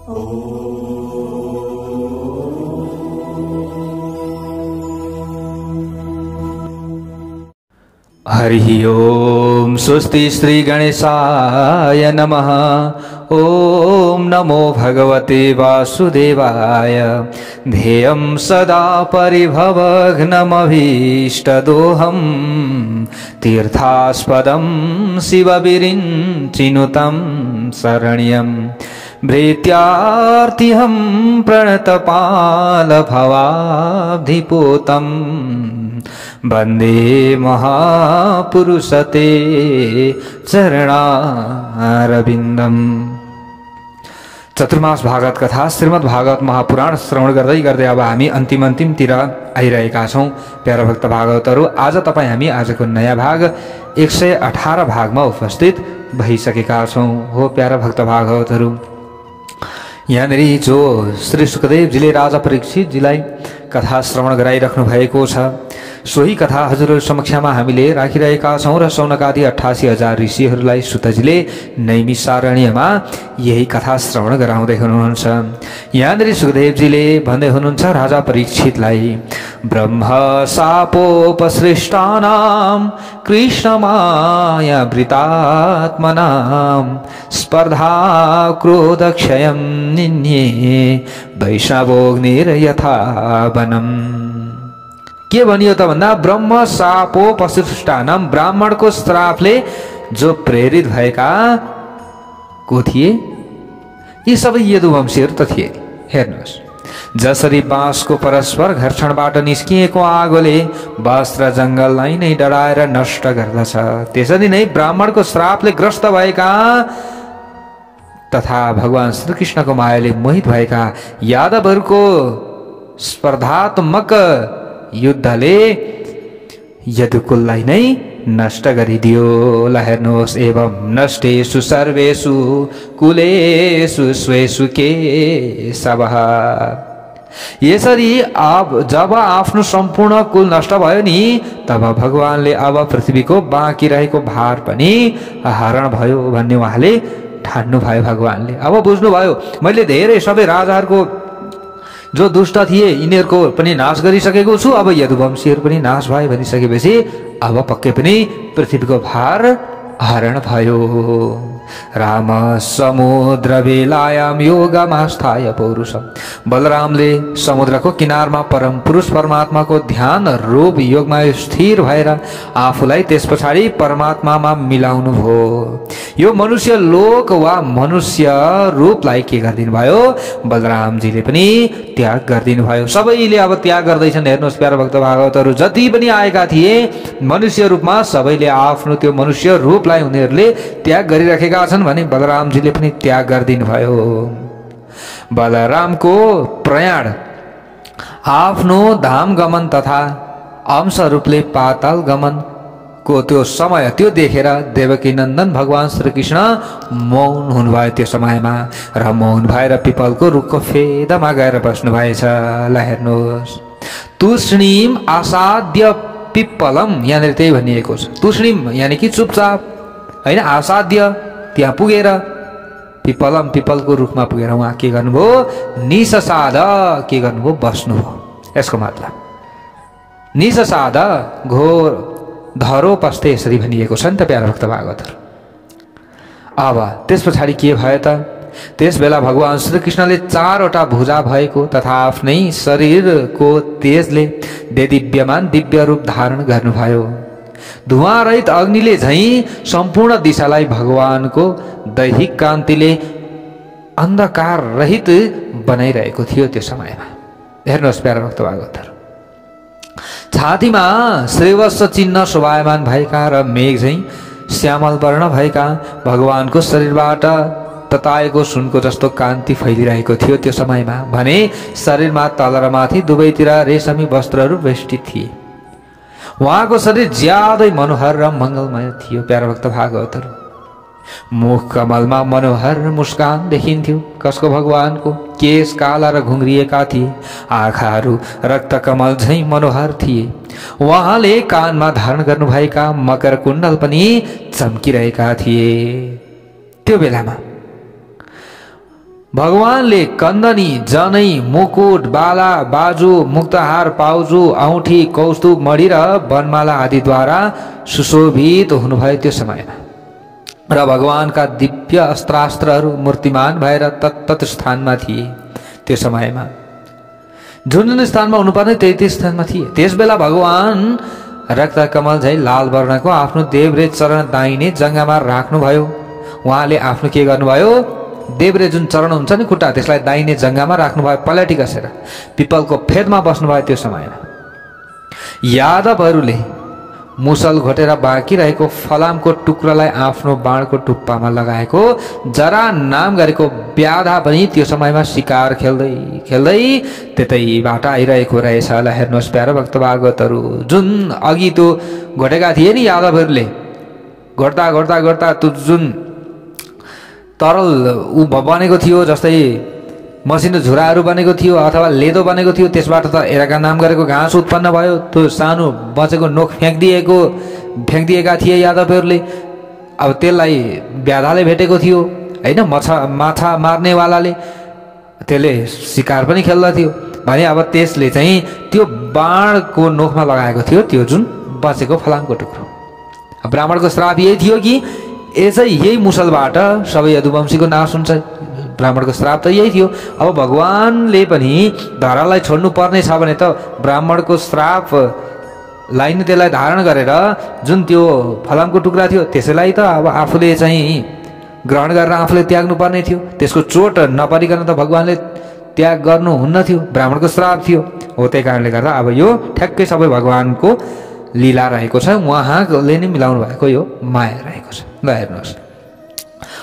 हरि ओम स्वस्ति श्री गणेशाय नमः। ओम नमो भगवते वासुदेवाय। ध्येयं सदा परिभवघ्नमभीष्टदोहं तीर्थास्पदं शिवविरिञ्चिनुतं शरण्यं भृत्यार्तिहं प्रणतपालभवाब्धिपोतं वंदे महापुरुषते चरणारविन्दम्। चतुर्मास भागवत कथा श्रीमद् भागवत महापुराण श्रवण गर्दै गर्दै अब हामी अन्तिमतिर आइरहेका छौं। प्यारा भक्त भागवतहरू, आज तपाईँ हामी आजको नयाँ भाग 118 भागमा उपस्थित भइसकेका छौं। हो प्यारा भक्त भागवतहरू, यहाँनिर जो श्री सुखदेवजीले राजा परीक्षितजीलाई कथा श्रवण गराइराख्नु भएको छ, सोही कथा हजुरहरू समक्षमा हामीले राखिरहेका छौं र सौनकादि 88,000 ऋषिहरूलाई सुतजीले नैमिषारण्यमा यही कथा श्रवण गराउँदै हुनुहुन्छ। यहाँनिर सुखदेवजीले भन्दै हुनुहुन्छ राजा परीक्षितलाई, ब्रह्म शापोपसृष्टानां कृष्णमायावृतात्मनां स्पर्धा क्रोधक्षयं निन्ये वैष्णवोऽग्निर्यथा वनम्। के भनियो त भन्दा ब्रह्म शापोपसृष्टानां, ब्राह्मणको श्रापले जो प्रेरित भएका को थिए? यी सबै यदुवंशीहरू त थिए। हेर्नुहोस्, जसरी बाँसको परस्पर घर्षणबाट निस्किएको आगोले वस्त्र जङ्गललाई नै डढाएर नष्ट गर्दछ, त्यसरी नै ब्राह्मणको श्रापले ग्रस्त भएका तथा भगवान श्रीकृष्णको मायाले मोहित भएका यादवहरूको स्पर्धात्मक युद्धले यदुकुललाई नै नष्ट गरिदियो। ल हेर्नुहोस्, एवं नष्टेषु सर्वेषु कुलेषु स्वेषु केशवः। यसरी अब जब आफ्नो सम्पूर्ण कुल नष्ट भयो नि, तब भगवानले अब पृथ्वीको बाँकी रहेको भार पनि हरण भयो भन्ने उहाँले ठान्नु भयो। भगवानले अब बुझ्नुभयो, मैले धेरै सबै राजाहरूको जो दुष्ट थिए यिनीहरूको पनि नाश गरिसकेको छु, अब यदुवंशीहरू पनि नाश भयो भनिसकेपछि अब पक्कै पनि पृथ्वीको भार हरण भयो। राम समुद्र बेलायाम योगमास्थाय पौरुषम। बलरामले समुद्रको किनारमा परम पुरुष परमात्माको ध्यान रूप योगमा स्थिर भएर आफूलाई त्यस पछाडि परमात्मामा मिलाउनु भयो। यो मनुष्य लोक वा मनुष्य रूपलाई के गरिदिनु भयो? बलरामजीले पनि त्याग गरिदिनु भयो। सबैले अब त्याग गर्दैछन्। हेर्नुहोस् प्यारा भक्त भागवतहरू, जति पनि आएका थिए मनुष्य रूपमा सबैले आफ्नो त्यो मनुष्य रूपलाई उनीहरूले त्याग गरिराखेका छन् भने बलरामजीले पनि त्याग गरिदिनु भयो। बलरामको प्रयाण आफ्नो धाम गमन तथा अंश रूपले पाताल गमन को त्यो समय त्यो देखेर देवकी नन्दन भगवान श्रीकृष्ण मौन हुनुभयो त्यो समयमा, र मौन भएर पिपलको रुखको फेदमा गएर बस्नु भएछ। ल हेर्नुहोस्, तुष्णीम आसाद्य पिप्पलम, यहाँनिर त्यही भनिएको छ। तुष्णीम यानि कि चुपचाप होइन, आसाद्य त्यहाँ पुगेर पिपलम पिपलको रुखमा पुगेर उहाँ के गर्नुभयो? निससाद के गर्नुभयो? बस्नुभयो। यसको मतलब निससाद घोर धरो पस्ते, यसरी भनिएको छ नि त प्यारा भक्त भागवतहरू। अब त्यस पछाडि के भयो त? त्यस बेला भगवान श्रीकृष्णले 4वटा भुजा भएको तथा आफ्नै शरीरको तेजले देदीप्यमान दिव्य रूप धारण गर्नुभयो। धुवाँ रहित अग्निले झैं सम्पूर्ण दिशालाई भगवानको दैहिक कान्तिले अन्धकार रहित बनाइरहेको थियो त्यो समयमा। हेर्नुहोस् प्यारा भक्त भागवतहरू, छातीमा श्रेवस्स चिन्ह शोभायमान भएका र मेघ झैं श्यामल वर्ण भएका भगवानको शरीरबाट तताएको सुनको जस्तो कान्ति फैलिरहेको थियो त्यो समयमा भने शरीरमा तल र माथि दुवैतिर रेशमी वस्त्रहरू वेष्टित थिए। उहाँको शरीर ज्यादै मनोहर र मंगलमय थियो। प्यारा भक्त भागवतहरू, मुख कमलमा मनोहर मुस्कान देखिन्थ्यो। कसको? भगवानको। केश काला र घुङ्रिएका थिए, आँखाहरू रक्त कमल झैं मनोहर थिए। उहाँले कानमा धारण गर्नुभएका मकर कुण्डल पनि चम्किरहेका थिए। त्यो बेलामा भगवानले कन्दनी, जनै, मुकुट, बाला, बाजु, मुक्तहार, पाउजु, औँठी, कौस्तुभ, मणि र वनमाला आदिद्वारा सुशोभित हुनुभयो त्यो समयमा। र भगवानका दिव्य अस्त्रास्त्रहरू मूर्तिमान भएर तत्त स्थानमा थिए। त्यो समयमा जुन जुन स्थानमा हुनुपर्ने त्यही स्थानमा थिए। त्यसबेला भगवान रक्त कमल झै लाल वर्णको आफ्नो देब्रे चरण दाहिने जङ्घामा राख्नुभयो। उहाँले आफ्नो के गर्नुभयो, देब्रे जुन चरण हुन्छ नि खुट्टा, त्यसलाई दाहिने जङ्घामा राख्नुभयो, पलेटी कसेर पिपलको फेदमा बस्नुभयो। त्यो समयमा यादवहरूले मुसल घोटेर बाँकी रहेको फलामको टुक्रालाई आफ्नो बाणको टुप्पामा लगाएको जरा नाम गरेको व्याधा पनि त्यो समयमा शिकार खेल्दै खेल्दै त्यतैबाट आइरहेको रहेछ। ल हेर्नुहोस् प्यारो भक्त भागवतहरू, जुन अघि त्यो घोटेका थिए नि यादवहरूले, घोट्दा घोट्दा घोट्दा त्यो जुन तरल बनेको थियो, जस्तै मसिनो झुराहरू बनेको थियो अथवा लेदो बनेको थियो, त्यसबाट त एराका नाम गरेको घाँस उत्पन्न भयो। त्यो सानो बचेको नोक फ्याँकिदिएका थिए यादवहरूले। अब त्यसलाई व्याधाले भेटेको थियो होइन, माछा मार्नेवालाले, त्यसले शिकार पनि खेल्दथ्यो भने अब त्यसले चाहिँ त्यो बाणको नोकमा लगाएको थियो त्यो जुन बचेको फलामको टुक्रो। ब्राह्मणको श्राप यही थियो कि यही मुसलबाट सबै यदुवंशीको नाश हुन्छ। ब्राह्मणको श्राप त यही थियो। अब भगवानले पनि धरालाई छोड्नु पर्ने छ भने त ब्राह्मणको श्रापलाई नै त्यसलाई धारण गरेर जुन त्यो फलामको टुक्रा थियो त्यसैलाई त अब आफूले चाहिँ ग्रहण गरेर आफूले त्याग्नु पर्ने थियो। त्यसको चोट नपरिकन त भगवानले त्याग गर्नुहुन्न थियो, ब्राह्मणको श्राप थियो। हो त्यही कारणले गर्दा अब यो ठ्याक्कै सबै भगवानको लीला रहेको छ, उहाँले नै मिलाउनु भएको यो माया रहेको छ। ल हेर्नुहोस्,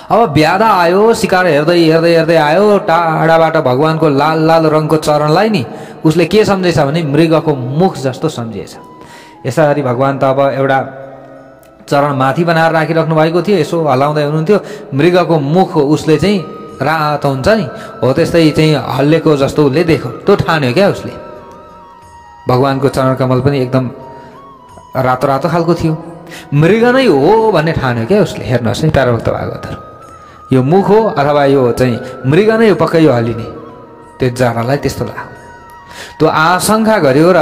अब व्याधा आयो, शिकार हेर्दै हेर्दै हेर्दै आयो, टाढाबाट भगवानको लाल लाल रङको चरणलाई नि उसले के सम्झेछ भने मृगको मुख जस्तो सम्झिएछ। यसरी भगवान त अब एउटा चरण माथि बनाएर राखिराख्नु भएको थियो, यसो हल्लाउँदै हुनुहुन्थ्यो, मृगको मुख उसले चाहिँ रातो हुन्छ नि, हो त्यस्तै चाहिँ हल्लेको जस्तो उसले देख्यो। त्यो ठान्यो क्या उसले, भगवानको चरण कमल पनि एकदम रातो रातो खालको थियो, मृग नै हो भन्ने ठान्यो क्या उसले। हेर्नुहोस् है प्यारो भक्त भागवतहरू, यो मुख हो अथवा यो चाहिँ मृग नै हो, पक्कै यो हलिने। त्यो जरालाई त्यस्तो लाग्यो, त्यो आशंका गर्यो र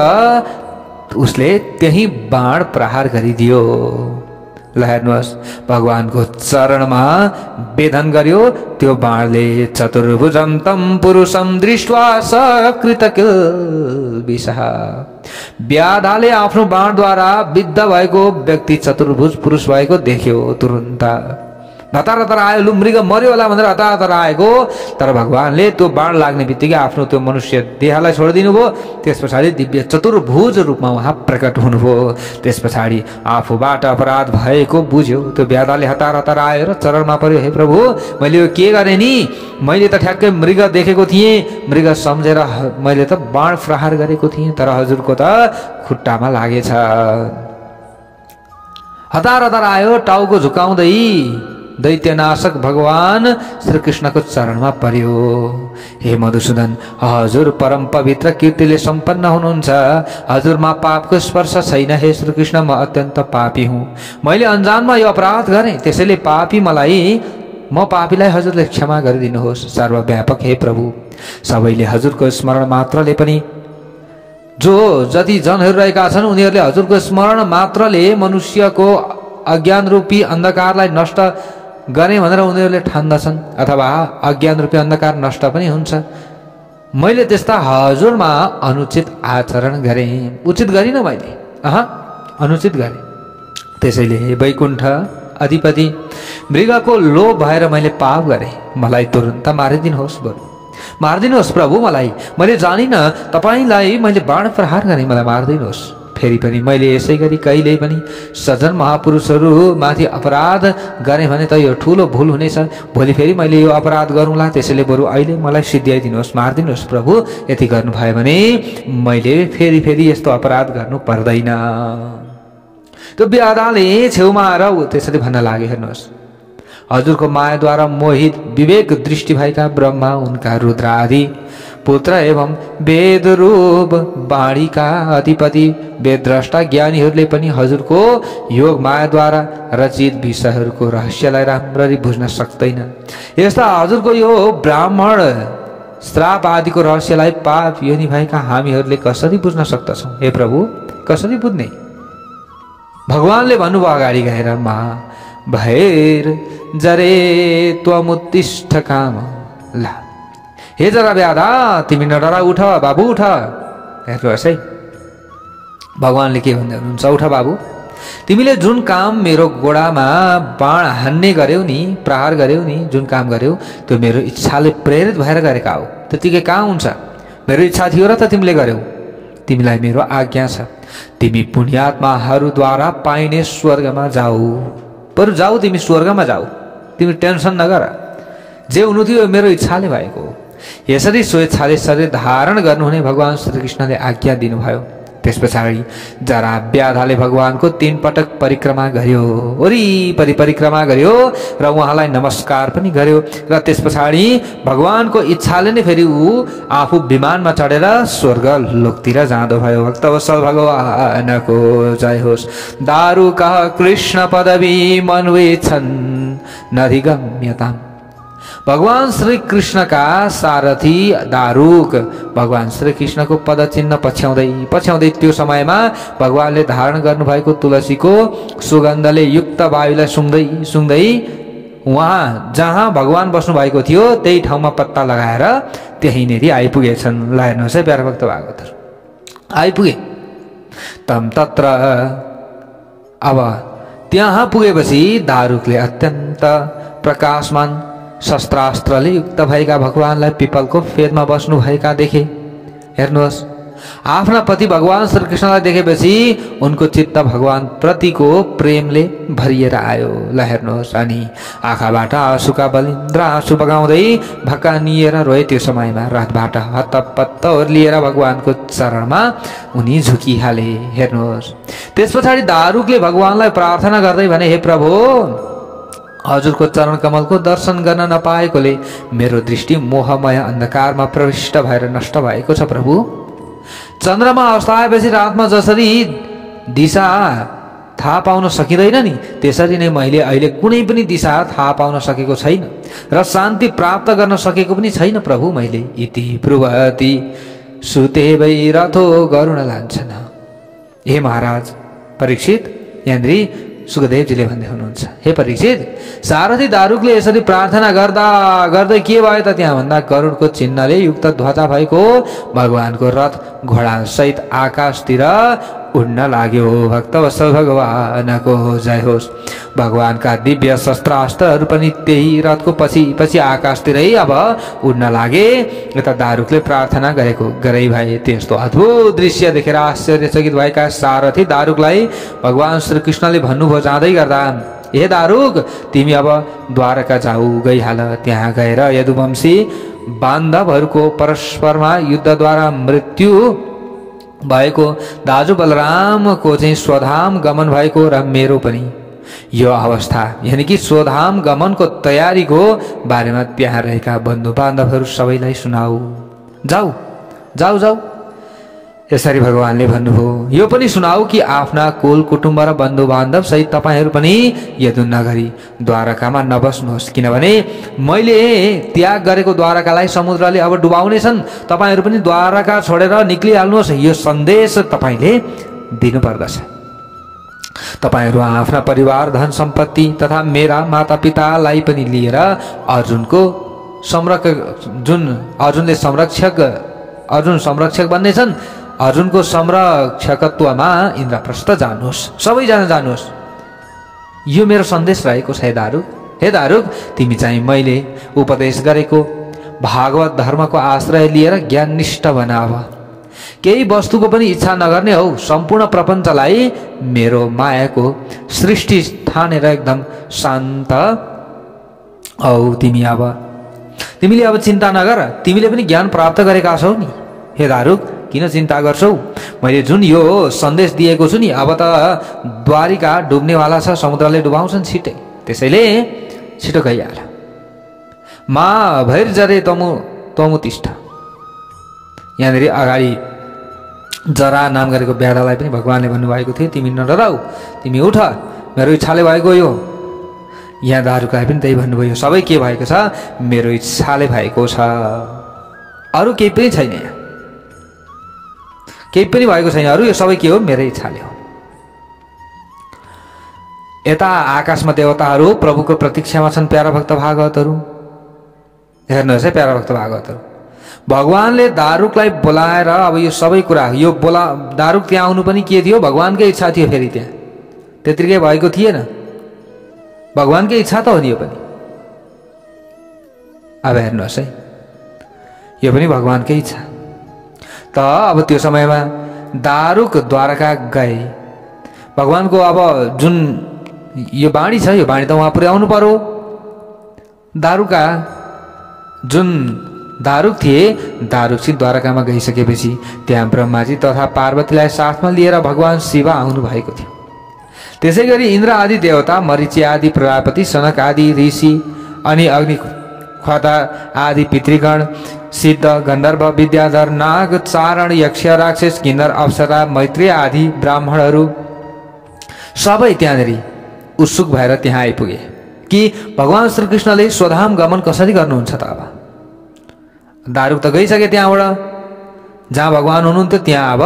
उसले त्यही बाण प्रहार गरिदियो। ल हेर्नुहोस्, भगवानको चरणमा वेदन गर्यो त्यो बाणले। चतुर्भुजं तं पुरुषं दृष्ट्वा सकृतकिल्बिषः। व्याधाले आफ्नो बाणद्वारा विद्ध भएको व्यक्ति चतुर्भुज पुरुष भएको देख्यो। तुरुन्त हतार हतार आयो, लु मृग मर्यो होला भनेर हतार हतार आएको, तर भगवानले त्यो बाण लाग्ने बित्तिकै आफ्नो त्यो मनुष्य देहलाई छोडिदिनु भयो। त्यस पछाडि दिव्य चतुर्भुज रूपमा उहाँ प्रकट हुनुभयो। त्यस पछाडि आफूबाट अपराध भएको बुझ्यो। त्यो व्याधाले हतार हतार आयो र चरणमा पर्यो, हे प्रभु मैले यो के गरेँ नि, मैले त ठ्याक्कै मृग देखेको थिएँ, मृग सम्झेर मैले त बाण प्रहार गरेको थिएँ, तर हजुरको त खुट्टामा लागेछ। हतार हतार आयो, टाउको झुकाउँदै दैत्यनाशक भगवान श्रीकृष्णको चरणमा पर्यो। हे मधुसूदन, हजुर परम पवित्र कीर्तिले सम्पन्न हुनुहुन्छ, हजुरमा पापको स्पर्श छैन। हे श्रीकृष्ण, म अत्यन्त पापी हुँ, मैले अनजानमा यो अपराध गरेँ, त्यसैले म पापीलाई हजुरले क्षमा गरिदिनुहोस्। सर्वव्यापक हे प्रभु, सबैले हजुरको स्मरण मात्रले पनि, जो जति जनहरू रहेका छन् उनीहरूले हजुरको स्मरण मात्रले मनुष्यको अज्ञान रूपी अन्धकारलाई नष्ट गरे भनेर उनीहरूले ठान्दछन्, अथवा अज्ञान रूपी अन्धकार नष्ट पनि हुन्छ। मैले त्यस्ता हजुरमा अनुचित आचरण गरेँ, उचित गरिनँ मैले, अनुचित गरेँ। त्यसैले वैकुण्ठ अधिपति, मृगको लोभ भएर मैले पाप गरेँ, मलाई तुरुन्त मारिदिनुहोस्, बरु मारिदिनुहोस् प्रभु मलाई, मैले जानिनँ तपाईँलाई मैले बाण प्रहार गरेँ, मलाई मारिदिनुहोस्। फेरि पनि मैले यसै गरी कहिल्यै पनि सज्जन महापुरुषहरू माथि अपराध गरेँ भने त यो ठुलो भुल हुनेछ, भोलि फेरि मैले यो अपराध गरौँला, त्यसैले बरु अहिले मलाई सिद्ध्याइदिनुहोस्, मारिदिनुहोस् प्रभु। यति गर्नुभयो भने मैले फेरि फेरि यस्तो अपराध गर्नु पर्दैन। त्यो व्याधाले छेउमा आएर त्यसरी भन्न लाग्यो, हेर्नुहोस् हजुरको मायाद्वारा मोहित विवेक दृष्टि भएका ब्रह्मा, उनका रुद्र आदि पुत्र एवं वेदरूप वाणीका अधिपति वेदद्रष्टा ज्ञानीहरूले पनि हजुरको योग मायाद्वारा रचित विषयहरूको रहस्यलाई राम्ररी बुझ्न सक्दैन। यस्ता हजुरको यो ब्राह्मण श्राप आदिको रहस्यलाई पाप योनि भएका हामीहरूले कसरी बुझ्न सक्दछौँ? हे प्रभु, कसरी बुझ्ने? भगवानले भन्नुभयो अगाडि गएर, मा भैर जरे त्वमुत्तिष्ठ काम। ल हे जरा व्याधा, तिमी नडरा, उठ बाबु, उठ। हेर्नुहोस् है, भगवानले के भन्दै हुनुहुन्छ? उठ बाबु, तिमीले जुन काम मेरो गोडामा बाण हान्ने गर्यौ नि, प्रहार गर्यौ नि, जुन काम गर्यौ त्यो मेरो इच्छाले प्रेरित भएर गरेका हो। त्यतिकै कहाँ हुन्छ? मेरो इच्छा थियो र त तिमीले गर्यौ। तिमीलाई मेरो आज्ञा छ, तिमी पुण्यात्माहरूद्वारा पाइने स्वर्गमा जाऊ। बरु जाऊ, तिमी स्वर्गमा जाऊ, तिमी टेन्सन नगर। जे हुनु थियो मेरो इच्छाले भएको हो। यसरी स्वेच्छाले शरीर धारण गर्नुहुने भगवान श्रीकृष्णले आज्ञा दिनुभयो। त्यस पछाडि जरा व्याधाले भगवानको 3 पटक परिक्रमा गर्यो, वरिपरि परिक्रमा गर्यो र उहाँलाई नमस्कार पनि गर्यो। र त्यस पछाडि भगवानको इच्छाले नै फेरि ऊ आफू विमानमा चढेर स्वर्ग लोकतिर जाँदो भयो। भक्तवत्सल भगवानको जय होस्। दारुकः कृष्ण पदवी मन्वेच्छन् नधिगम्यताम्। भगवान श्री कृष्णका सारथी दारुक भगवान श्री कृष्णको पदचिन्ह पछ्याउँदै त्यो समयमा भगवानले धारण गर्नुभएको तुलसीको सुगन्धले युक्त वायुलाई सुँग्दै उहाँ जहाँ भगवान बस्नु भएको थियो त्यही ठाउँमा पत्ता लगाएर त्यहीँनेरि आइपुगेछन्। ल हेर्नुहोस् है प्यारा भक्त भागवतहरु, आइपुगे तम तत्र। अब त्यहाँ पुगेपछि दारुकले अत्यन्त प्रकाशमान शस्त्रास्त्रले युक्त भएका भगवानलाई पिपलको फेदमा बस्नु भएका देखे। हेर्नुहोस्, आफ्ना पति भगवान श्रीकृष्णलाई देखेपछि उनको चित्त भगवान प्रतिको प्रेमले भरिएर आयो। ल हेर्नुहोस्, अनि आँखाबाट आँसुका बलिन्द्र आँसु बगाउँदै भकानिएर रोए। त्यो समयमा रथबाट हत्तपत्त ओर्लिएर भगवानको चरणमा उनी झुकिहाले। हेर्नुहोस्, त्यस पछाडि दारुकले भगवानलाई प्रार्थना गर्दै भने, हे प्रभु, हजुरको चरण कमलको दर्शन गर्न नपाएकोले मेरो दृष्टि मोहमय अन्धकारमा प्रविष्ट भएर नष्ट भएको छ। प्रभु, चन्द्रमा अस्ताएपछि रातमा जसरी दिशा थाहा पाउन सकिँदैन नि, त्यसरी नै मैले अहिले कुनै पनि दिशा थाहा पाउन सकेको छैन र शान्ति प्राप्त गर्न सकेको पनि छैन। प्रभु, मैले इति ब्रुवति सुते वै रथो गरुण लान्छन। हे महाराज परीक्षित, यहाँनिर सुखदेवजीले भन्दै हुनुहुन्छ, हे परीक्षित, सारथी दारुकले यसरी प्रार्थना गर्दा गर्दै के भयो त त्यहाँ भन्दा गरुडको चिन्हले युक्त ध्वजा भएको भगवानको रथ घोडा सहित आकाशतिर उड्न लाग्यो। भक्तवत्सल भगवानको जय होस्। भगवानका दिव्य शस्त्रास्त्रहरू पनि त्यही रथको पछि पछि आकाशतिरै अब उड्न लागे। यता दारुकले प्रार्थना गरे भए। त्यस्तो अद्भुत दृश्य देखेर आश्चर्यचकित भएका सारथी दारुकलाई भगवान श्रीकृष्णले भन्नुभयो जाँदै गर्दा, हे दारुक, तिमी अब द्वारका जाऊ, गइहाल। त्यहाँ गएर यदुवंशी बान्धवहरूको परस्परमा युद्धद्वारा मृत्यु भएको दाजु बलरामको चाहिँ स्वधाम गमन भएको र मेरो पनि यो अवस्था यानी कि स्वधाम गमनको तयारीको बारेमा त्यहाँ रहेका बन्धु बान्धवहरू सबैलाई सुनाऊ। जाऊ जाऊ जाऊ, यसरी भगवानले भन्नुभयो। यो पनि सुनाऊ कि आफ्ना कुल कुटुम्ब र बन्धु बान्धव सहित तपाईहरू पनि यदु नगरी द्वारकामा नबस्नुहोस्, किनभने मैले त्याग गरेको द्वारकालाई समुद्रले अब डुबाउनेछन्। तपाईहरू पनि द्वारका छोडेर निक्लिहाल्नुहोस्, यो सन्देश तपाईले दिनुपर्दछ। तपाईहरू आफ्ना परिवार, धन सम्पत्ति तथा मेरा मातापितालाई पनि लिएर अर्जुनको अर्जुन संरक्षक बन्नेछन्। अर्जुनको संरक्षकत्वमा इन्द्रप्रस्थ जानुहोस्, सबैजना जानुहोस्। यो मेरो सन्देश रहेको छ। हे दारुक, तिमी चाहिँ मैले उपदेश गरेको भागवत धर्मको आश्रय लिएर ज्ञाननिष्ठ बनाव। केही वस्तुको पनि इच्छा नगर्ने हौ। सम्पूर्ण प्रपञ्चलाई मेरो मायाको सृष्टि ठानेर एकदम शान्त हौ। तिमीले अब चिन्ता नगर, तिमीले पनि ज्ञान प्राप्त गरेका छौ नि। हे दारुक, किन चिन्ता गर्छौ? मैले जुन यो सन्देश दिएको छु नि, अब त द्वारिका डुब्नेवाला छ, समुद्रले डुबाउँछन् छिटै। त्यसैले छिटो गइहाल। मा भैर जरे तमुतिष्ठ। यहाँनिर अगाडि जरा नाम गरेको ब्याडालाई पनि भगवानले भन्नुभएको थियो तिमी नडराऊ, तिमी उठ, मेरो इच्छाले भएको यो। यहाँ दारुकालाई पनि त्यही भन्नुभयो, सबै के भएको छ, मेरो इच्छाले भएको छ, अरू केही पनि छैन, यहाँ केही पनि भएको छैन, अरू यो सबै के हो, मेरै इच्छाले हो। यता आकाशमा देवताहरू प्रभुको प्रतीक्षामा छन्। प्यारा भक्त भागवतहरू हेर्नुहोस् है, प्यारा भक्त भागवतहरू, भगवानले दारुकलाई बोलाएर अब यो सबै कुरा, यो दारुक त्यहाँ आउनु पनि के थियो, भगवानकै इच्छा थियो। फेरि त्यहाँ त्यत्तिकै भएको थिएन, भगवानकै इच्छा त हो नि यो पनि। अब हेर्नुहोस् है, यो पनि भगवानकै इच्छा त। अब त्यो समयमा दारुक द्वारका गए। भगवानको अब जुन यो बाणी छ, यो बाणी त उहाँ पुर्याउनु पर्यो। दारुका जुन दारुक थिए, दारुकसित द्वारकामा गइसकेपछि त्यहाँ ब्रह्माजी तथा पार्वतीलाई साथमा लिएर भगवान शिव आउनु भएको थियो। त्यसै गरी इन्द्र आदि देवता, मरीचि आदि प्रजापति, सनक आदि ऋषि, अनि अग्निख्वाता आदि पितृगण, सिद्ध, गन्धर्व, विद्याधर, नाग, चारण, यक्ष, राक्षस, किन्नर, अप्सरा, मैत्री आदि ब्राह्मणहरू सबै त्यहाँनिर उत्सुक भएर त्यहाँ आइपुगे कि भगवान श्रीकृष्णले स्वधाम गमन कसरी गर्नुहुन्छ त। अब दारुक त गइसके त्यहाँबाट, जहाँ भगवान हुनुहुन्थ्यो त्यहाँ अब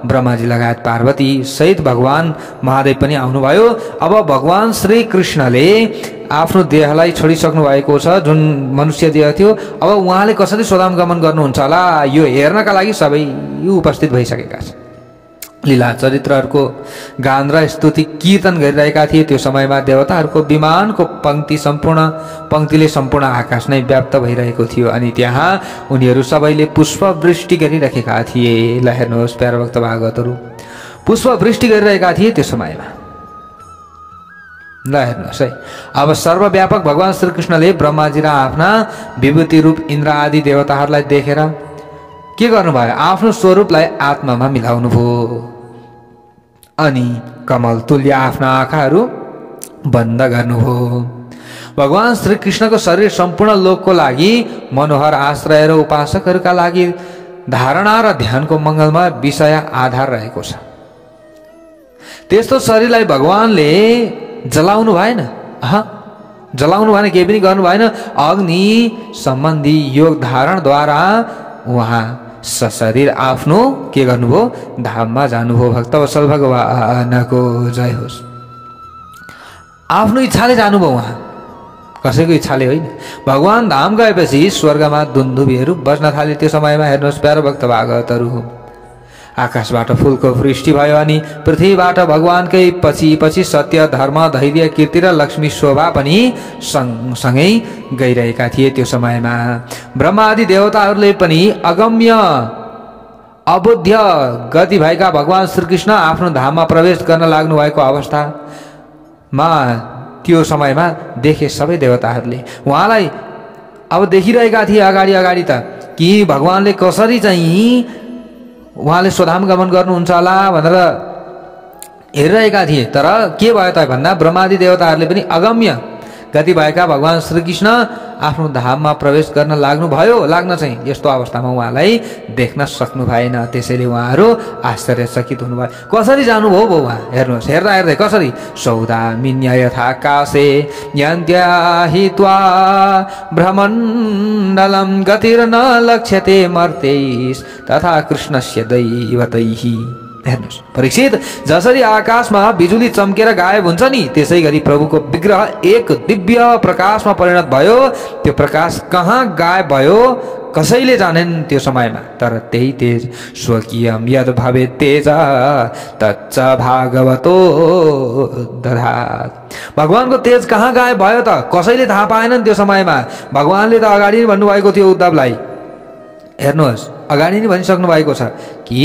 ब्रह्माजी लगायत पार्वती सहित भगवान महादेव पनि आउनुभयो। अब भगवान श्रीकृष्णले आफ्नो देहलाई छोडिसक्नु भएको छ, जुन मनुष्य देह थियो। अब उहाँले कसरी स्वधाम गमन गर्नुहुन्छ होला, यो हेर्नका लागि सबै उपस्थित भइसकेका छन्। लीला चरित्रहरूको गान र स्तुति कीर्तन गरिरहेका थिए। त्यो समयमा देवताहरूको विमानको पङ्क्तिले सम्पूर्ण आकाश नै व्याप्त भइरहेको थियो। अनि त्यहाँ उनीहरू सबैले पुष्पवृष्टि गरिरहेका थिए। ल हेर्नुहोस् प्यारा भक्त भागवतहरू, पुष्पवृष्टि गरिरहेका थिए त्यो समयमा। ल हेर्नुहोस् है, अब सर्वव्यापक भगवान श्रीकृष्णले ब्रह्माजी र आफ्ना विभूति रूप इन्द्र आदि देवताहरूलाई देखेर के गर्नुभयो, आफ्नो स्वरूपलाई आत्मामा मिलाउनु भयो। अनि कमल तुल्य आफ्ना आँखाहरू बन्द गर्नुभयो। भगवान श्रीकृष्णको शरीर सम्पूर्ण लोकको लागि मनोहर आश्रय र उपासकहरूका लागि धारणा र ध्यानको मङ्गलमा विषय आधार रहेको छ। त्यस्तो शरीरलाई भगवानले जलाउनु भएन, जलाउनु भएन, केही पनि गर्नु भएन। अग्नि सम्बन्धी योग धारणद्वारा उहाँ सशरीर आफ्नो के गर्नुभयो, धाममा जानुभयो। भक्तवत्सल भगवानको जय होस्। आफ्नो इच्छाले जानुभयो उहाँ, कसैको इच्छाले होइन। भगवान धाम गएपछि स्वर्गमा दुन्दुभीहरू बज्न थाले। त्यो समयमा हेर्नुहोस् प्यारो भक्त भागवतहरू, आकाशबाट फूलको वृष्टि भयो अनि पृथ्वीबाट भगवानकै पछि पछि सत्य, धर्म, धैर्य, कीर्ति र लक्ष्मी शोभा पनि सँगसँगै गइरहेका थिए। त्यो समयमा ब्रह्मा आदि देवताहरूले पनि अगम्य अबुद्ध गति भएका भगवान श्रीकृष्ण आफ्नो धाममा प्रवेश गर्न लाग्नु भएको अवस्थामा त्यो समयमा देखे सबै देवताहरूले। उहाँलाई अब देखिरहेका थिए अगाडि अगाडि त कि भगवानले कसरी चाहिँ उहाँले स्वधाम गमन गर्नुहुन्छ होला भनेर हेरिरहेका थिए। तर के भयो त भन्दा ब्रह्मादि देवताहरूले पनि अगम्य गति भएका भगवान श्रीकृष्ण आफ्नो धाममा प्रवेश गर्न लाग्न चाहिँ यस्तो अवस्थामा उहाँलाई देख्न सक्नु भएन। त्यसैले उहाँहरू आश्चर्यचकित हुनुभयो। कसरी जानुभयो उहाँ, हेर्नुहोस्, हेर्दा हेर्दै कसरी, सौदामिन्य यथा काशे यन्त्याहित्वा भ्रमण्डलं गतिर्न लक्ष्यते मर्त्यैस् तथा कृष्णस्य दैवतैः। हेर्नुहोस् परीक्षित, जसरी आकाशमा बिजुली चम्केर गायब हुन्छ नि, त्यसै गरी प्रभुको विग्रह एक दिव्य प्रकाशमा परिणत भयो। त्यो प्रकाश कहाँ गायब भयो कसैले जानेन त्यो समयमा। तर त्यही तेज स्वकीयम यद भवेत् तेज तच्च भागवतो दधात्। भगवानको तेज कहाँ गायब भयो त कसैले थाहा पाएनन् त्यो समयमा। भगवानले त अगाडि नै भन्नुभएको थियो उद्धवलाई, हेर्नुहोस् अगाडि नै भनिसक्नु भएको छ कि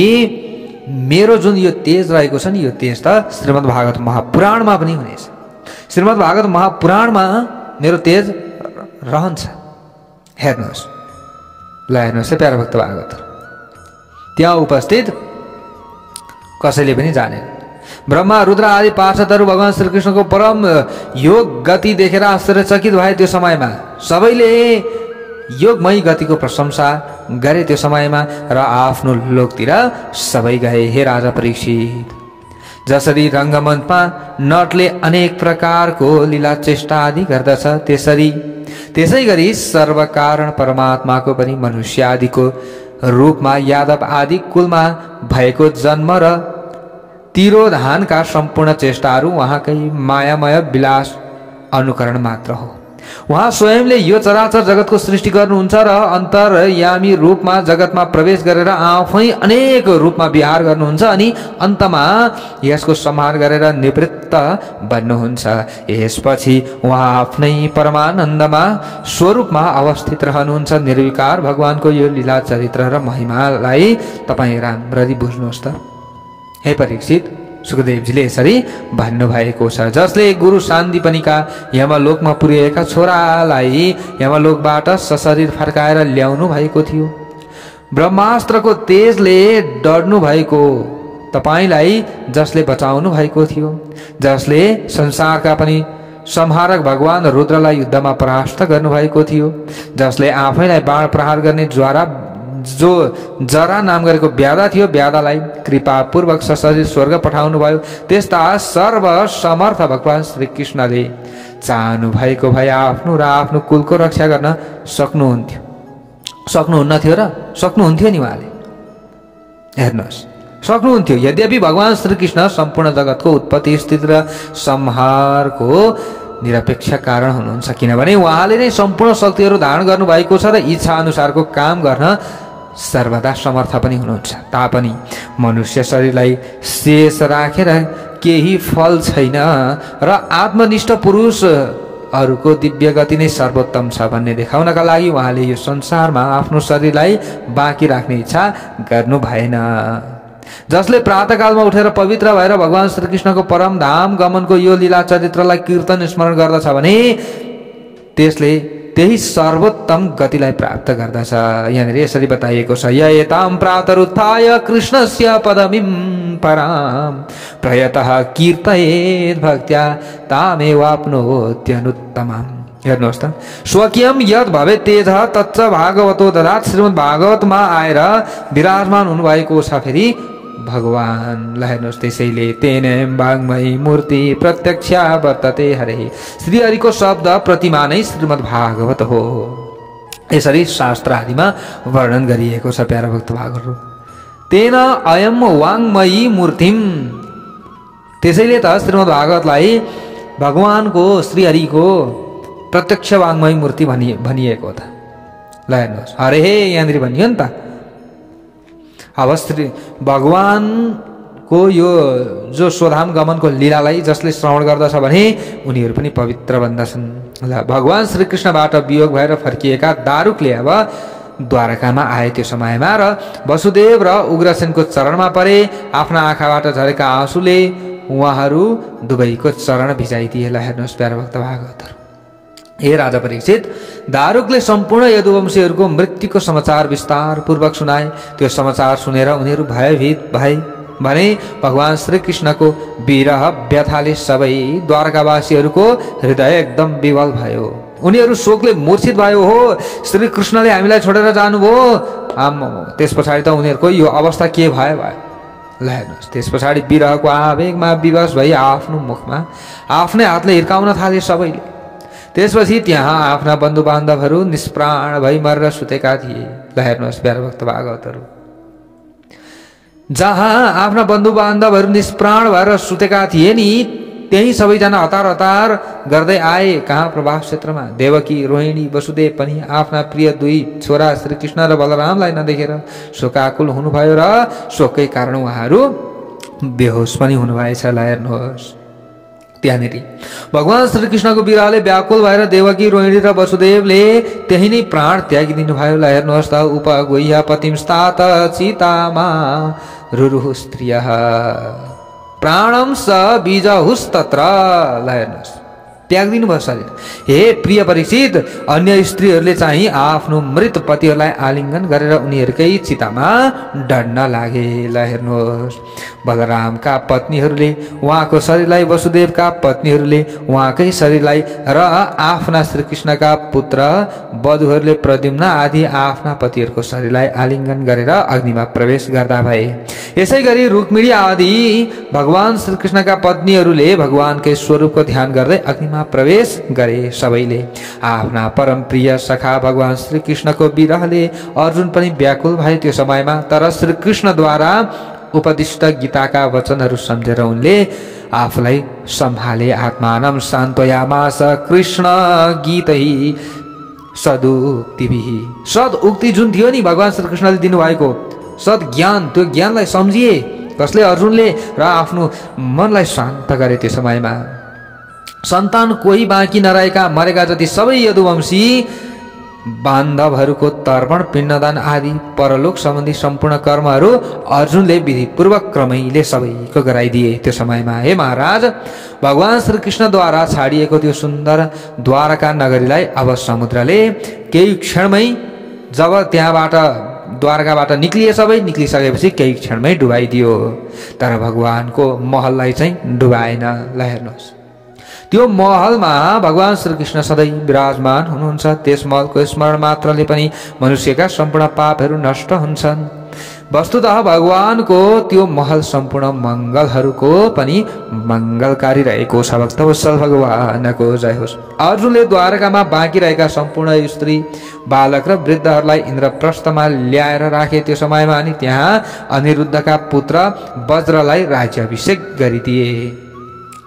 मेरो जुन यो तेज रहेको छ नि, यो तेज त श्रीमद् भागवत महापुराणमा पनि हुनेछ। श्रीमद् भागवत महापुराणमा मेरो तेज रहन्छ। हेर्नुहोस्, ल हेर्नुहोस् है प्यारा भक्त भागवत, त्यहाँ उपस्थित कसैले पनि जानेन। ब्रह्मा रुद्र आदि पार्षदहरू भगवान श्रीकृष्णको परम योग गति देखेर आश्चर्यचकित भए। त्यो समयमा सबैले योगमय गतिको प्रशंसा गरे त्यो समयमा र आफ्नो लोकतिर सबै गए। हे राजा परीक्षित, जसरी रङ्गमञ्चमा नटले अनेक प्रकारको लीला चेष्टा आदि गर्दछ, त्यसै गरी सर्वकारण परमात्माको पनि मनुष्य आदिको रूपमा यादव आदि कुलमा भएको जन्म र तिरोधानका सम्पूर्ण चेष्टाहरू उहाँकै मायामय विलास अनुकरण मात्र हो। उहाँ स्वयंले यो चराचर जगतको सृष्टि गर्नुहुन्छ र अन्तर्यामी रूपमा जगतमा प्रवेश गरेर आफै अनेक रूपमा विहार गर्नुहुन्छ अनि अन्तमा यसको संहार गरेर निवृत्त बन्नुहुन्छ। यसपछि उहाँ आफ्नै परमानन्दमा स्वरूपमा अवस्थित रहनुहुन्छ। निर्विकार भगवानको यो लीला चरित्र र महिमालाई तपाईँ राम्ररी बुझ्नुहोस् त। हे परीक्षित, सुखदेवजीले यसरी भन्नुभएको छ, जसले गुरु सान्दीपनीका यमलोकमा पुर्याएका छोरालाई यमलोकबाट सशरीर फर्काएर ल्याउनु भएको थियो। ब्रह्मास्त्रको तेजले डर्नु भएको तपाईलाई जसले बचाउनु भएको थियो, जसले संसारका पनि संहारक भगवान रुद्रलाई युद्धमा परास्त गर्नुभएको थियो, जसले आफैलाई बाण प्रहार गर्ने जो जरा नाम गरेको व्याधा थियो, व्याधालाई कृपापूर्वक सशरीर स्वर्ग पठाउनु भयो, त्यस्ता सर्व समर्थ भगवान श्री कृष्णले चाहनु भएको भए आफ्नो र आफ्नो कुलको रक्षा गर्न सक्नुहुन्न थियो र सक्नुहुन्थ्यो नि। उहाँले हेर्नुहोस्, सक्नुहुन्थ्यो। यद्यपि भगवान श्री कृष्ण सम्पूर्ण जगतको उत्पत्ति स्थिति र संहारको निरपेक्ष कारण हुनुहुन्छ, किनभने उहाँले नै सम्पूर्ण शक्तिहरू धारण गर्नुभएको छ र इच्छा अनुसारको काम गर्न सर्वदा समर्थ पनि हुनुहुन्छ। तापनि मनुष्य शरीरलाई शेष राखेर केही फल छैन र आत्मनिष्ठ पुरुषहरूको दिव्य गति नै सर्वोत्तम छ भन्ने देखाउनका लागि उहाँले यो संसारमा आफ्नो शरीरलाई बाँकी राख्ने इच्छा गर्नु भएन। जसले प्रातःकालमा उठेर पवित्र भएर भगवान श्रीकृष्णको परम धाम गमनको यो लीला चरित्रलाई कीर्तन स्मरण गर्दछ भने त्यसले त्यही सर्वोत्तम गतिलाई प्राप्त गर्दछ। यहाँनिर यसरी बताइएको छ, यताम प्रातरुत्थाय कृष्णस्य पदमीं पराम प्रयतः कीर्तयेत् भक्त्या तामेवाप्नोत्यनुत्तमम्। हेर्नुहोस् त, स्वकीयम यद भवे तेज तच्च भागवतो ददात्। श्रीमद् भागवतमा आएर विराजमान हुनुभएको छ फेरि भगवान। हेर्नुहोस्, त्यसैले तेन वाङ्मयी मूर्ति प्रत्यक्षा वर्तते हरे। श्रीहरिको शब्द प्रतिमा नै श्रीमद् भागवत हो, यसरी शास्त्र आदिमा वर्णन गरिएको छ। प्यारा भक्त भागहरू, तेन अयम वाङ्मयी मूर्तिम, त्यसैले त श्रीमद् भागवतलाई भगवानको श्रीहरिको प्रत्यक्ष वाङ्मयी मूर्ति भनिएको त। ल हेर्नुहोस्, अरे हे यहाँनिर भनियो नि त। अब श्री भगवानको यो जो स्वधाम गमनको लीलालाई जसले श्रवण गर्दछ भने उनीहरू पनि पवित्र बन्दछन्। ल, भगवान श्रीकृष्णबाट वियोग भएर फर्किएका दारुकले अब द्वारकामा आए त्यो समयमा र वसुदेव र उग्रसेनको चरणमा परे। आफ्ना आँखाबाट झरेका आँसुले उहाँहरू दुवैको चरण भिजाइदिए। ल हेर्नुहोस् प्यारा भक्त भागवतहरू, हे राजा परीक्षित, दारुकले सम्पूर्ण यदुवंशीहरूको मृत्युको समाचार विस्तार पूर्वक सुनाए। त्यो समाचार सुनेर उनीहरू भयभीत भए भने भगवान श्रीकृष्णको विरह व्यथाले सबै द्वारकावासीहरूको हृदय एकदम विवल भयो। उनीहरू शोकले मूर्छित भयो। हो, श्रीकृष्णले हामीलाई छोडेर जानुभयो। त्यस पछाडि त उनीहरूको यो अवस्था के भयो। ल हेर्नुहोस्, त्यस पछाडि विरहको आवेगमा विवश भई आफ्नो मुखमा आफ्नै हातले हिर्काउन थाले सबैले। त्यसपछि त्यहाँ आफ्ना बन्धु बान्धवहरू निष्प्राण भई मरेर सुतेका थिए। ल हेर्नुहोस् प्यारा भक्त भागवतहरू, जहाँ आफ्ना बन्धु बान्धवहरू निष्प्राण भएर सुतेका थिए नि, त्यही सबैजना हतार हतार गर्दै आए कहाँ, प्रभास क्षेत्रमा। देवकी, रोहिणी, वसुदेव पनि आफ्ना प्रिय दुई छोरा श्रीकृष्ण र बलरामलाई नदेखेर शोकाकुल हुनुभयो र शोककै कारण उहाँहरू बेहोस पनि हुनुभएछ। ल हेर्नुहोस्, त्यहाँनिर भगवान श्रीकृष्णको विरहले व्याकुल भएर देवकी, रोहिणी र वसुदेवले त्यही नै प्राण त्यागिदिनु भयो। ल हेर्नुहोस् त, उपगुह्य पतिंस्तात चितामा रुरुः स्त्रियः प्राणं स बीजहुस्तत्र। ल हेर्नुहोस्, त्याग्दिनु भयो शरीर। हे प्रिय परीक्षित, अन्य स्त्रीहरूले चाहिँ आफ्नो मृत पतिहरूलाई आलिङ्गन गरेर उनीहरूकै चितामा डढ्न लागे। ल हेर्नुहोस्, बलरामका पत्नीहरूले उहाँको शरीरलाई, वसुदेवका पत्नीहरूले उहाँकै शरीरलाई र आफ्ना श्रीकृष्णका पुत्र वधुहरूले प्रद्युम्न आदि आफ्ना पतिहरूको शरीरलाई आलिङ्गन गरेर अग्निमा प्रवेश गर्दा भए। यसै गरी रुक्मिणी आदि भगवान श्रीकृष्णका पत्नीहरूले भगवानकै स्वरूपको ध्यान गर्दै अग्निमा प्रवेश गरे। सबैले आफ्ना परम प्रिय सखा भगवान श्रीकृष्णको विरहले अर्जुन पनि व्याकुल भए त्यो समयमा। तर श्रीकृष्णद्वारा उपदिष्ट गीताका वचनहरू सम्झेर उनले आफूलाई सम्हाले। आत्मानं सान्त्वयामास कृष्ण गीतै सदुक्तिभिः। सद उक्ति जुन थियो नि भगवान श्रीकृष्णले दिनुभएको सद ज्ञान, त्यो ज्ञानलाई सम्झिए कसले? अर्जुनले, र आफ्नो मनलाई शान्त गरे। त्यो समयमा सन्तान कोही बाँकी नरहेका मरेका जति सबै यदुवंशी बान्धवहरूको तर्पण, पिण्डदान आदि परलोक सम्बन्धी सम्पूर्ण कर्महरू अर्जुनले विधिपूर्वक क्रमैले सबैको गराइदिए। त्यो समयमा हे महाराज, भगवान श्रीकृष्णद्वारा छाडिएको त्यो सुन्दर द्वारका नगरीलाई अब समुद्रले केही क्षणमै, जब त्यहाँबाट द्वारकाबाट निक्लिए सबै, निक्लिसकेपछि केही क्षणमै डुबाइदियो। तर भगवानको महललाई चाहिँ डुबाएन। ल हेर्नुहोस्, त्यो महलमा भगवान श्रीकृष्ण सधैँ विराजमान हुनुहुन्छ। त्यस महलको स्मरण मात्रले पनि मनुष्यका सम्पूर्ण पापहरू नष्ट हुन्छन्। वस्तुतः भगवानको त्यो महल सम्पूर्ण मङ्गलहरूको पनि मङ्गलकारी रहेको छ। भक्तवत्सल भगवानको जय होस्। अर्जुनले द्वारकामा बाँकी रहेका सम्पूर्ण स्त्री, बालक र वृद्धहरूलाई इन्द्रप्रस्थमा ल्याएर राखे। त्यो समयमा अनि त्यहाँ अनिरुद्धका पुत्र वज्रलाई राज्याभिषेक गरिदिए।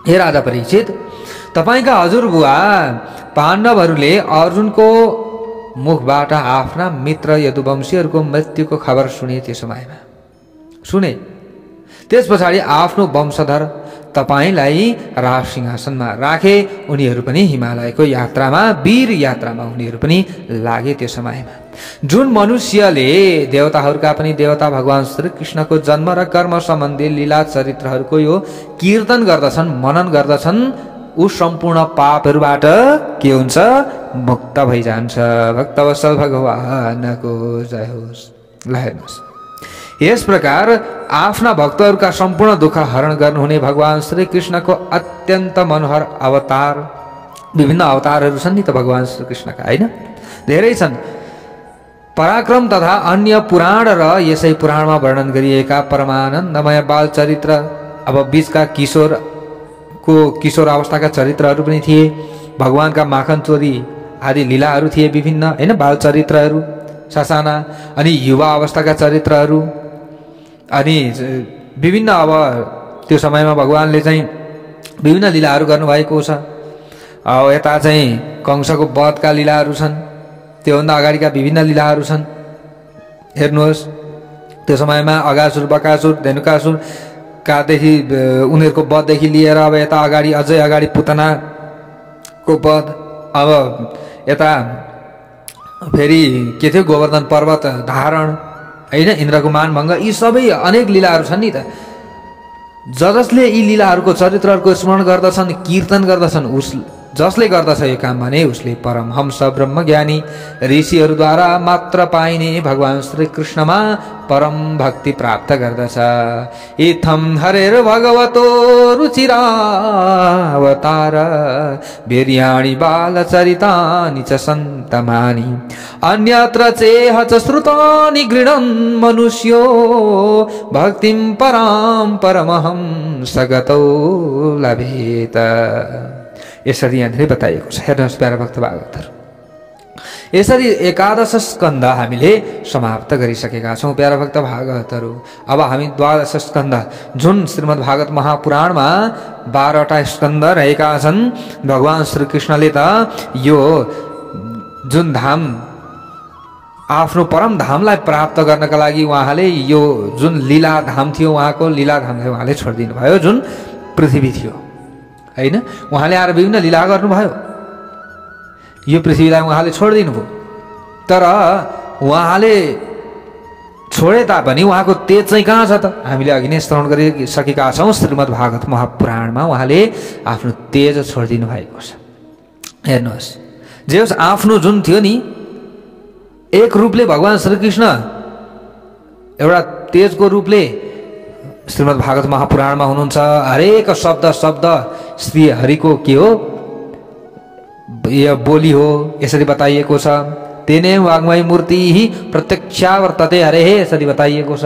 हे राजा परीक्षित, तपाईका हजुरबुवा पाण्डवहरूले अर्जुनको मुखबाट आफ्ना मित्र यदुवंशीहरूको मृत्युको खबर सुने। त्यो समयमा सुने। त्यस पछाडि आफ्नो वंशधर तपाईलाई राजसिंहासनमा राखे। उनीहरू पनि हिमालयको यात्रामा, वीर यात्रामा उनीहरू पनि लागे। त्यो समयमा जुन मनुष्यले देवताहरूका पनि देवता भगवान श्रीकृष्णको जन्म र कर्म सम्बन्धी लीला चरित्रहरूको यो कीर्तन गर्दछन्, मनन गर्दछन्, ऊ सम्पूर्ण पापहरूबाट के हुन्छ? मुक्त भइजान्छ। भक्तवत्सल भगवानको जय होस्। ल हेर्नुहोस्, यस प्रकार आफ्ना भक्तहरूका सम्पूर्ण दुःख हरण गर्नुहुने भगवान श्रीकृष्णको अत्यन्त मनोहर अवतार, विभिन्न अवतारहरू छन् नि त भगवान श्रीकृष्णका, होइन? धेरै छन्। पराक्रम तथा अन्य पुराण र यसै पुराणमा वर्णन गरिएका परमानन्दमय बाल चरित्र, अब बीचका किशोर अवस्थाका चरित्रहरू पनि थिए। भगवानका माखन चोरी आदि लीलाहरू थिए विभिन्न, होइन? बाल चरित्रहरू ससाना, अनि युवा अवस्थाका चरित्रहरू, अनि विभिन्न। अब त्यो समयमा भगवानले चाहिँ विभिन्न लीलाहरू गर्नुभएको छ। अब यता चाहिँ कंसको वधका लीलाहरू छन्, त्योभन्दा अगाडिका विभिन्न लीलाहरू छन्। हेर्नुहोस्, त्यो समयमा अगासुर, बकासुर, धेनुकासुर कादेखि उनीहरूको वधदेखि लिएर अब यता अगाडि, अझै अगाडि पुतनाको वध, अब यता फेरि के थियो गोवर्धन पर्वत धारण, होइन? इन्द्रको मानभङ्ग, यी सबै अनेक लीलाहरू छन् नि त। जसले यी लीलाहरूको चरित्रहरूको स्मरण गर्दछन्, कीर्तन गर्दछन्, जसले गर्दछ यो काम भने उसले परमहंस ब्रह्मज्ञानी ऋषिहरूद्वारा मात्र पाइने भगवान श्रीकृष्णमा परम भक्ति प्राप्त गर्दछ। इत्थं हरेर भगवतो रुचिरावतार वीर्याणि बालचरितानि च सन्तमानि अन्यत्र चेह च श्रुतानि गृह्णन् मनुष्यो भक्तिं परां परमहंस गतौ लभेत। यसरी यहाँनिर बताइएको छ। हेर्नुहोस् प्यारा भक्त भागवतहरू, यसरी एकादश स्कन्द हामीले समाप्त गरिसकेका छौँ प्यारा भक्त भागवतहरू। अब हामी द्वादश स्कन्द, जुन श्रीमद् भागवत महापुराणमा 12वटा स्कन्द रहेका छन्। भगवान श्रीकृष्णले त यो जुन धाम, आफ्नो परम धामलाई प्राप्त गर्नका लागि उहाँले यो जुन लीला धाम थियो, उहाँको लीला धामलाई उहाँले छोडिदिनु भयो, जुन पृथ्वी थियो, होइन? उहाँले आएर विभिन्न लीला गर्नुभयो, यो पृथ्वीलाई उहाँले छोडिदिनु भयो। तर उहाँले छोडे तापनि उहाँको तेज चाहिँ कहाँ छ त? हामीले अघि नै श्रवण गरिसकेका छौँ श्रीमद् भागवत महापुराणमा उहाँले आफ्नो तेज छोडिदिनु भएको छ। हेर्नुहोस्, जे होस् आफ्नो जुन थियो नि एक रूपले भगवान श्रीकृष्ण एउटा तेजको रूपले श्रीमद् भागवत महापुराणमा हुनुहुन्छ। हरेक शब्द शब्द श्री हरिको के हो, यो बोली हो, यसरी बताइएको छ। तेने वाग्मय मूर्ति ही प्रत्यक्षावर्तते हरे, यसरी बताइएको छ।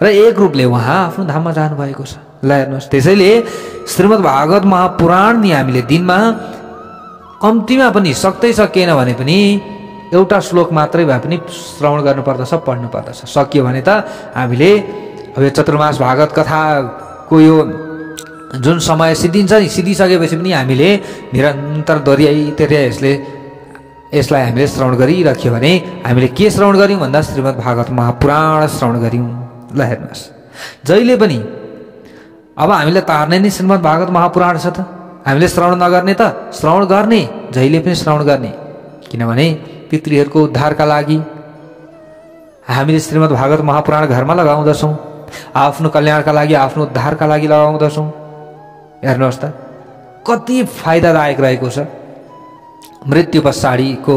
र एक रूपले उहाँ आफ्नो धाममा जानुभएको छ। ल हेर्नुहोस्, त्यसैले श्रीमद् भागवत महापुराण नि हामीले दिनमा कम्तीमा पनि सक्दै सकिएन भने पनि एउटा श्लोक मात्रै भए पनि श्रवण गर्नुपर्दछ, पढ्नु पर्दछ। सकियो भने त हामीले अब यो चतुर्मास भागवत कथाको यो जुन समय सिद्धिन्छ नि, सिद्धिसकेपछि पनि हामीले निरन्तर दोहोऱ्याइ यसलाई हामीले श्रवण गरिराख्यो भने हामीले के श्रवण गऱ्यौँ भन्दा श्रीमद् भागवत महापुराण श्रवण गऱ्यौँ। ल हेर्नुहोस्, जहिले पनि अब हामीले तार्ने नै श्रीमद् भागवत महापुराण छ त, हामीले श्रवण नगर्ने त श्रवण गर्ने, जहिले पनि श्रवण गर्ने। किनभने पितृहरूको उद्धारका लागि हामीले श्रीमद् भागवत महापुराण घरमा लगाउँदछौँ, आफ्नो कल्याणका लागि, आफ्नो उद्धारका लागि लगाउँदछौँ। हेर्नुहोस् त कति फाइदादायक रहेको छ। मृत्यु पछाडिको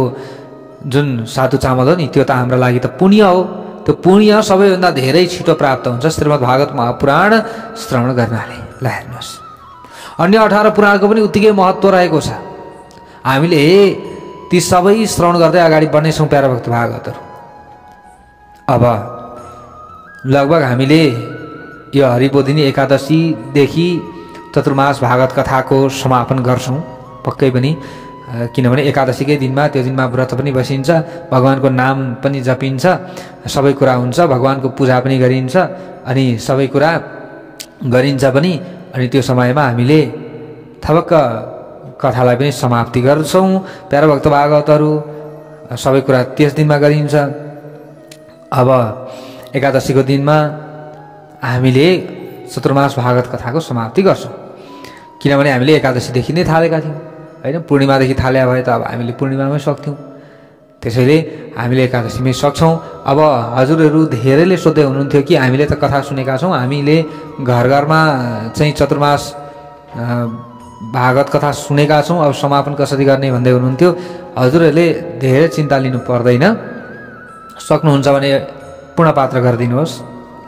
जुन सातु चामल हो नि, त्यो त हाम्रो लागि त पुण्य हो। त्यो पुण्य सबैभन्दा धेरै छिटो प्राप्त हुन्छ श्रीमद् भागवत महापुराण श्रवण गर्नाले। ल हेर्नुहोस्, अन्य 18 पुराणको पनि उत्तिकै महत्त्व रहेको छ। हामीले ती सबै श्रवण गर्दै अगाडि बढ्नेछौँ प्यारा भक्त भागवतहरू। अब लगभग हामीले यो हरिबोधिनी एकादशीदेखि चतुर्मास भागवत कथाको समापन गर्छौँ पक्कै पनि। किनभने एकादशीकै दिनमा, त्यो दिनमा व्रत पनि बसिन्छ, भगवानको नाम पनि जपिन्छ, सबै कुरा हुन्छ, भगवानको पूजा पनि गरिन्छ, अनि सबै कुरा गरिन्छ पनि। अनि त्यो समयमा हामीले थपक्क कथालाई पनि समाप्ति गर्छौँ। प्यारा भक्त भागवतहरू सबै कुरा त्यस दिनमा गरिन्छ। अब एकादशीको दिनमा हामीले चतुर्मास भागवत कथाको समाप्ति गर्छौँ। किनभने हामीले एकादशीदेखि नै थालेका थियौँ होइन, पूर्णिमादेखि थाले भए त अब हामीले पूर्णिमामै सक्थ्यौँ। त्यसैले हामीले एकादशीमै सक्छौँ। अब हजुरहरू धेरैले सोध्दै हुनुहुन्थ्यो कि हामीले त कथा सुनेका छौँ, हामीले घर घरमा चाहिँ चतुर्मास भागवत कथा सुनेका छौँ, अब समापन कसरी गर्ने भन्दै हुनुहुन्थ्यो। हजुरहरूले धेरै चिन्ता लिनु पर्दैन, सक्नुहुन्छ भने पूर्णपात्र गरिदिनुहोस्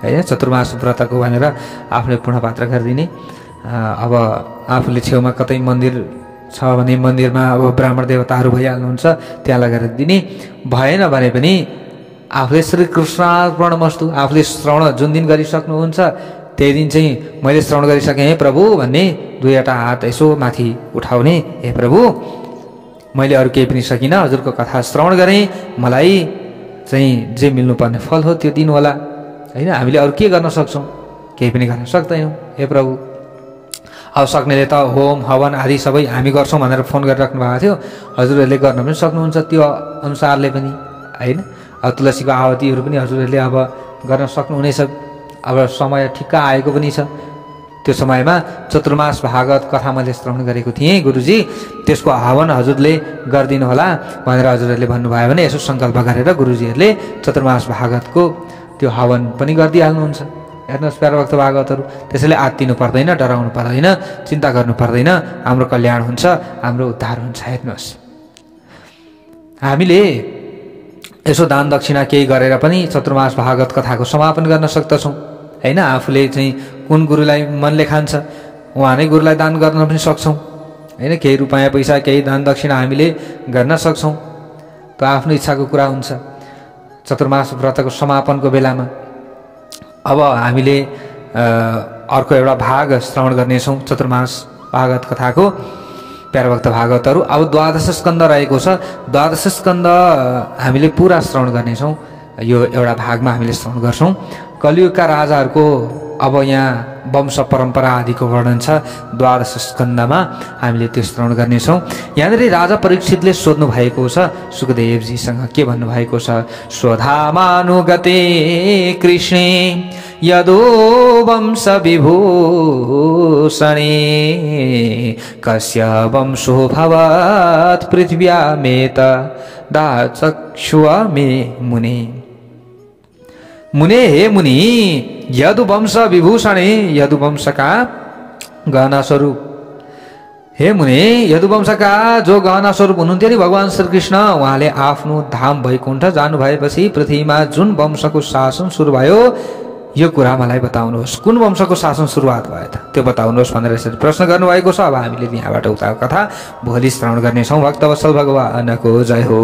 होइन, चतुर्मास व्रतको भनेर आफूले पूर्णपात्र गरिदिने। अब आफूले छेउमा कतै मन्दिर छ भने मन्दिरमा अब ब्राह्मण देवताहरू भइहाल्नुहुन्छ, त्यहाँ लगेर दिने। भएन भने पनि आफूले श्रीकृष्णार्पणमस्तु, आफूले श्रवण जुन दिन गरिसक्नुहुन्छ त्यही दिन चाहिँ मैले श्रवण गरिसकेँ हे प्रभु भन्ने, दुईवटा हात यसो माथि उठाउने, हे प्रभु मैले अरू केही पनि सकिनँ, हजुरको कथा श्रवण गरेँ, मलाई चाहिँ जे मिल्नुपर्ने फल हो त्यो दिनु होला होइन। हामीले अरू के गर्न सक्छौँ, केही पनि गर्न सक्दैनौँ। हे प्रभु, अब सक्नेले त होम हवन आदि सबै हामी गर्छौँ भनेर फोन गरिराख्नु भएको थियो, हजुरहरूले गर्न पनि सक्नुहुन्छ त्यो अनुसारले पनि होइन। अब तुलसीको आहुतिहरू पनि हजुरहरूले अब गर्न सक्नुहुनेछ। अब समय ठिक्क आएको पनि छ। त्यो समयमा चतुर्मास भागवत कथा मैले श्रवण गरेको थिएँ गुरुजी, त्यसको हवन हजुरले गरिदिनु होला भनेर हजुरहरूले भन्नुभयो भने यसो सङ्कल्प गरेर गुरुजीहरूले चतुर्मास भागवतको त्यो हवन पनि गरिदिइहाल्नुहुन्छ। हेर्नुहोस् प्यारा भक्त भागवतहरू, त्यसैले आत्तिनु पर्दैन, डराउनु पर्दैन, चिन्ता गर्नु पर्दैन, हाम्रो कल्याण हुन्छ, हाम्रो उद्धार हुन्छ। हेर्नुहोस्, हामीले यसो दान दक्षिणा केही गरेर पनि चतुर्मास भागवत कथाको समापन गर्न सक्दछौँ होइन। आफूले चाहिँ कुन गुरुलाई मनले खान्छ उहाँ नै गुरुलाई दान गर्न पनि सक्छौँ होइन। केही रुपियाँ पैसा केही दान दक्षिणा हामीले गर्न सक्छौँ, त्यो आफ्नो इच्छाको कुरा हुन्छ। चतुर्मास व्रतको समापनको बेलामा अब हामीले अर्को एउटा भाग श्रवण गर्नेछौँ चतुर्मास भागवत कथाको प्यारा भक्त भागवतहरू। अब 12 स्कन्द रहेको छ, 12 स्कन्द हामीले पुरा श्रवण गर्नेछौँ। यो एउटा भागमा हामीले श्रवण गर्छौँ। कलियुगका राजाहरूको अब यहाँ वंश परम्परा आदिको वर्णन छ 12 स्कन्दमा, हामीले त्यो श्रवण गर्नेछौँ। यहाँनिर राजा परीक्षितले सोध्नु भएको छ सुखदेवजीसँग, के भन्नुभएको छ, स्वधामानुगते कृष्णे यदो वंश विभूषणे कस्य वंशो भवत् पृथिव्यामेत दाचक्षुआ मे मुने। मुने हे मुनि, यदु वंश विभूषणे, यदु वंशका गहना स्वरूप हे मुनि, यदुवंशका जो गहना स्वरूप हुनुहुन्थ्यो नि भगवान श्रीकृष्ण, उहाँले आफ्नो धाम वैकुण्ठ जानु भएपछि पृथ्वीमा जुन वंशको शासन सुरु भयो यो कुरा मलाई बताउनुहोस्। कुन वंशको शासन सुरुवात भयो त त्यो बताउनुहोस् भनेर यसरी प्रश्न गर्नुभएको छ। अब हामीले यहाँबाट उताको कथा भोलि श्रवण गर्नेछौँ। भक्तवत्सल भगवानको जय हो।